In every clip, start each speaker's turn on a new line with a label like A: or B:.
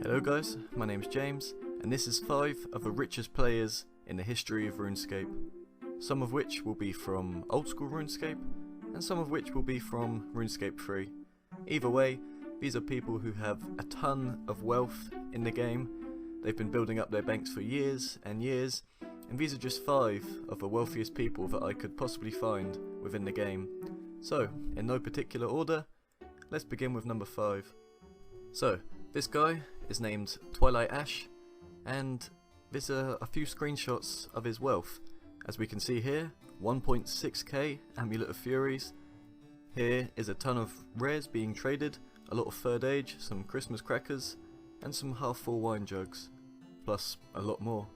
A: Hello guys, my name's James, and this is 5 of the richest players in the history of RuneScape. Some of which will be from old school RuneScape, and some of which will be from RuneScape 3. Either way, these are people who have a ton of wealth in the game. They've been building up their banks for years and years, and these are just 5 of the wealthiest people that I could possibly find within the game. So, in no particular order, let's begin with number 5. So, this guy is named Twilight Ash, and there's a few screenshots of his wealth. As we can see here, 1.6k Amulet of Furies. Here is a ton of rares being traded, a lot of third age, some Christmas crackers, and some half full wine jugs. Plus a lot more.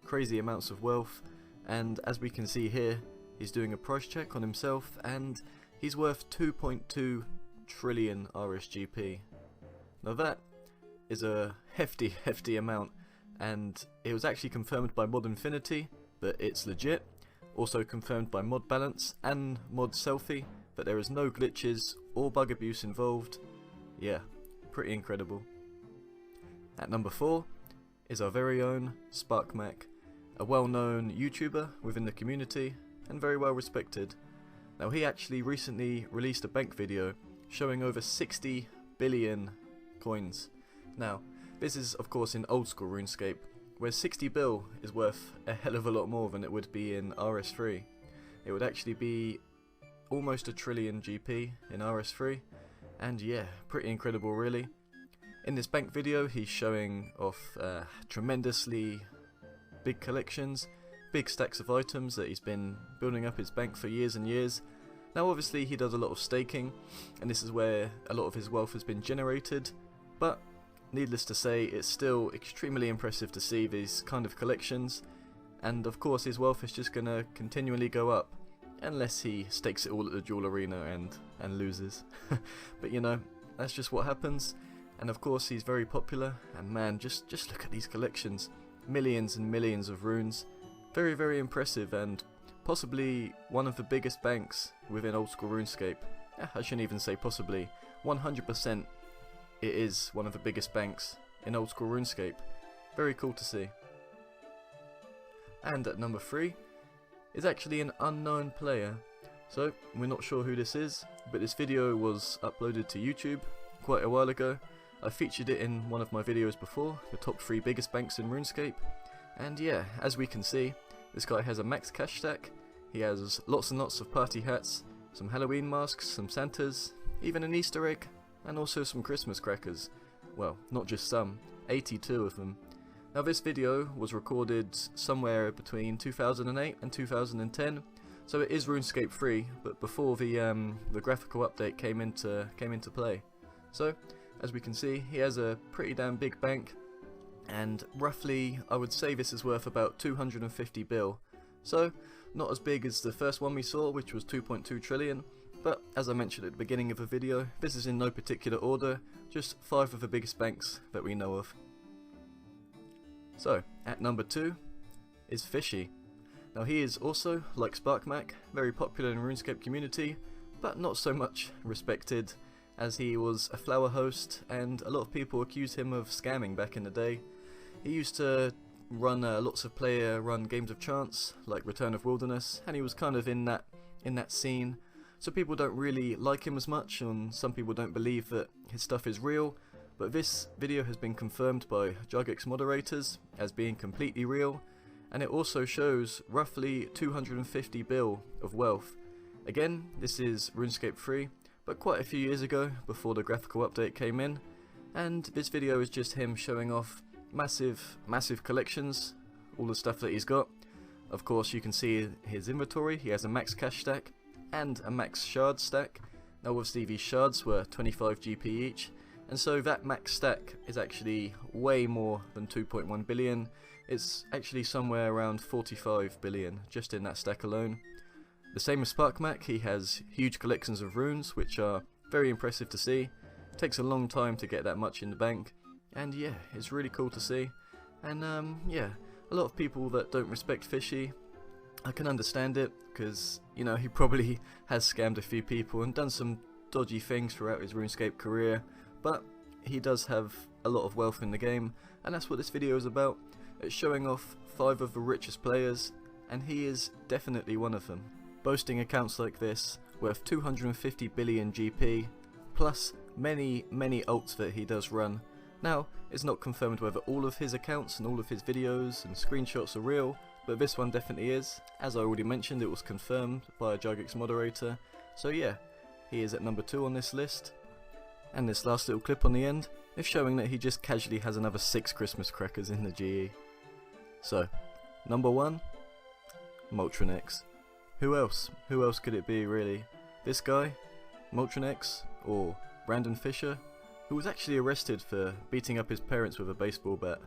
A: Crazy amounts of wealth, and as we can see here, he's doing a price check on himself, and he's worth 2.2 trillion RSGP. Now that is a hefty amount, and it was actually confirmed by Mod Infinity that it's legit, also confirmed by Mod Balance and Mod Selfie that there is no glitches or bug abuse involved. Yeah, pretty incredible. At number 4 is our very own SparkMac, a well-known YouTuber within the community and very well respected. Now he actually recently released a bank video showing over 60 billion coins. Now, this is of course in old school RuneScape, where 60 bill is worth a hell of a lot more than it would be in RS3. It would actually be almost a trillion GP in RS3, and yeah, pretty incredible really. In this bank video he's showing off tremendously big collections, big stacks of items that he's been building up his bank for years and years. Now obviously he does a lot of staking, and this is where a lot of his wealth has been generated, but needless to say, it's still extremely impressive to see these kind of collections, and of course his wealth is just gonna continually go up, unless he stakes it all at the Duel Arena and loses. But you know, that's just what happens, and of course he's very popular, and man, just look at these collections. Millions and millions of runes. Very impressive, and possibly one of the biggest banks within old school RuneScape. I shouldn't even say possibly, 100% it is one of the biggest banks in old school RuneScape. Very cool to see. And at number 3 is actually an unknown player. So we're not sure who this is, but this video was uploaded to YouTube quite a while ago. I featured it in one of my videos before, the top 3 biggest banks in RuneScape. And yeah, as we can see, this guy has a max cash stack, he has lots and lots of party hats, some Halloween masks, some Santas, even an Easter egg, and also some Christmas crackers. Well, not just some, 82 of them. Now this video was recorded somewhere between 2008 and 2010, so it is RuneScape 3, but before the graphical update came into play. So, as we can see, he has a pretty damn big bank, and roughly I would say this is worth about 250 bill. So, not as big as the first one we saw, which was 2.2 trillion, but as I mentioned at the beginning of the video, this is in no particular order, just 5 of the biggest banks that we know of. So, at number 2 is Fishy. Now he is also, like SparkMac, very popular in RuneScape community, but not so much respected, as he was a flower host and a lot of people accused him of scamming back in the day. He used to run lots of player run games of chance, like Return of Wilderness, and he was kind of in that scene. So people don't really like him as much, and some people don't believe that his stuff is real, but this video has been confirmed by Jagex moderators as being completely real, and it also shows roughly 250 bill of wealth. Again, this is RuneScape 3, but quite a few years ago, before the graphical update came in, and this video is just him showing off massive collections, all the stuff that he's got. Of course you can see his inventory, he has a max cash stack, and a max shard stack. Now obviously these shards were 25 GP each, and so that max stack is actually way more than 2.1 billion. It's actually somewhere around 45 billion just in that stack alone. The same as SparkMac, he has huge collections of runes, which are very impressive to see. It takes a long time to get that much in the bank, and yeah, it's really cool to see. And yeah, a lot of people that don't respect Fishy, I can understand it, because, you know, he probably has scammed a few people and done some dodgy things throughout his RuneScape career, but he does have a lot of wealth in the game, and that's what this video is about. It's showing off 5 of the richest players, and he is definitely one of them. Boasting accounts like this, worth 250 billion GP, plus many alts that he does run. Now, it's not confirmed whether all of his accounts and all of his videos and screenshots are real, but this one definitely is. As I already mentioned, it was confirmed by a Jagex moderator, so yeah, he is at number 2 on this list. And this last little clip on the end is showing that he just casually has another 6 Christmas crackers in the GE. So, number 1, Moltron-X. Who else? Who else could it be, really? This guy, Moltron-X, or Brandon Fisher, who was actually arrested for beating up his parents with a baseball bat.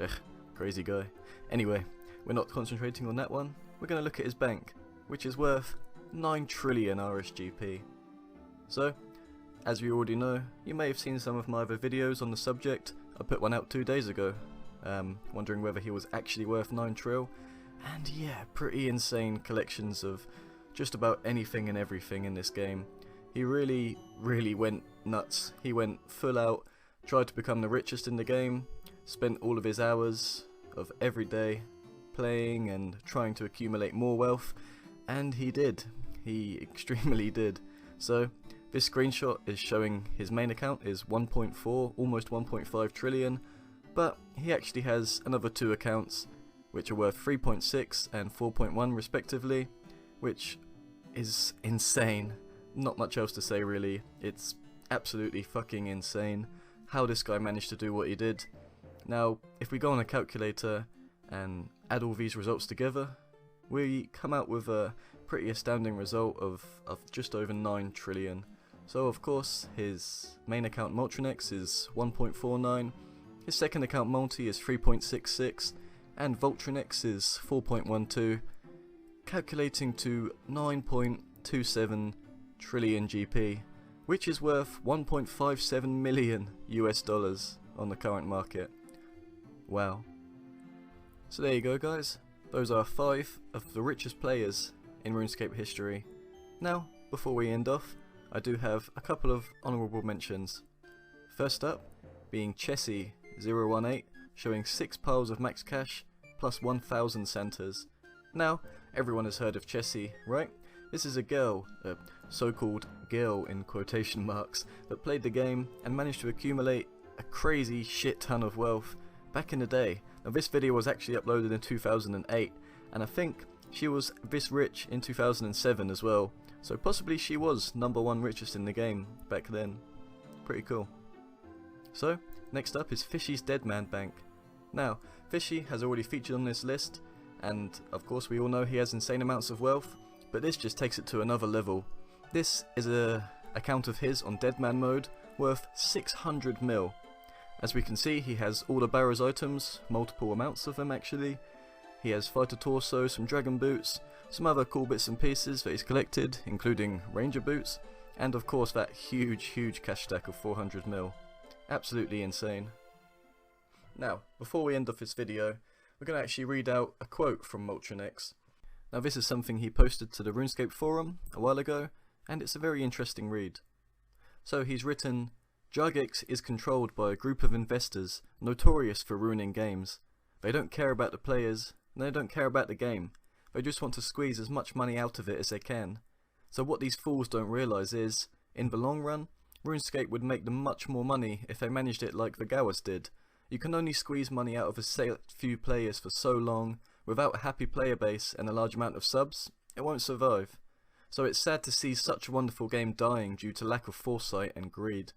A: Ugh, crazy guy. Anyway, we're not concentrating on that one. We're going to look at his bank, which is worth 9 trillion RSGP. So, as you already know, you may have seen some of my other videos on the subject. I put one out 2 days ago, wondering whether he was actually worth 9 trill. And yeah, pretty insane collections of just about anything and everything in this game. He really went nuts. He went full out, tried to become the richest in the game, spent all of his hours of every day playing and trying to accumulate more wealth, and he did. He extremely did. So, this screenshot is showing his main account is 1.4, almost 1.5 trillion, but he actually has another 2 accounts, which are worth 3.6 and 4.1 respectively, which is insane. Not much else to say really. It's absolutely fucking insane how this guy managed to do what he did. Now, if we go on a calculator and add all these results together, we come out with a pretty astounding result of just over 9 trillion. So of course, his main account Moltron-X is 1.49, his second account Multi is 3.66, and Voltron-X is 4.12, calculating to 9.27 trillion GP, which is worth 1.57 million US dollars on the current market. Wow. So there you go, guys. Those are 5 of the richest players in RuneScape history. Now, before we end off, I do have a couple of honourable mentions. First up, being Chessie018, showing 6 piles of max cash plus 1000 Santas. Now, everyone has heard of Chessie, right? This is a girl, a so-called girl in quotation marks, that played the game and managed to accumulate a crazy shit ton of wealth back in the day. Now this video was actually uploaded in 2008, and I think she was this rich in 2007 as well, so possibly she was number 1 richest in the game back then. Pretty cool. So, next up is Fishy's Deadman Bank. Now, Fishy has already featured on this list, and of course we all know he has insane amounts of wealth, but this just takes it to another level. This is a account of his on Deadman mode worth 600 mil. As we can see, he has all the Barrows items, multiple amounts of them actually. He has Fighter Torso, some Dragon Boots, some other cool bits and pieces that he's collected, including Ranger Boots, and of course that huge cash stack of 400 mil. Absolutely insane. Now, before we end off this video, we're going to actually read out a quote from Moltron-X. Now this is something he posted to the RuneScape forum a while ago, and it's a very interesting read. So he's written, "Jagex is controlled by a group of investors notorious for ruining games. They don't care about the players, and they don't care about the game. They just want to squeeze as much money out of it as they can. So what these fools don't realise is, in the long run, RuneScape would make them much more money if they managed it like the Gowers did. You can only squeeze money out of a select few players for so long. Without a happy player base and a large amount of subs, it won't survive. So it's sad to see such a wonderful game dying due to lack of foresight and greed.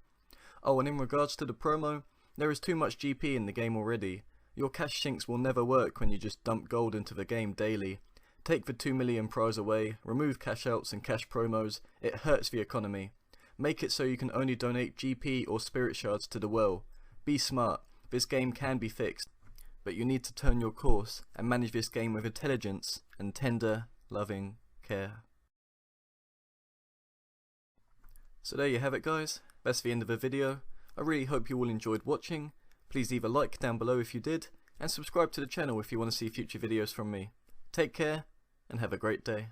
A: Oh, and in regards to the promo, there is too much GP in the game already. Your cash sinks will never work when you just dump gold into the game daily. Take the 2 million prize away, remove cash outs and cash promos, it hurts the economy. Make it so you can only donate GP or spirit shards to the well. Be smart, this game can be fixed. But you need to turn your course and manage this game with intelligence and tender, loving care." So there you have it, guys. That's the end of the video. I really hope you all enjoyed watching. Please leave a like down below if you did, and subscribe to the channel if you want to see future videos from me. Take care, and have a great day.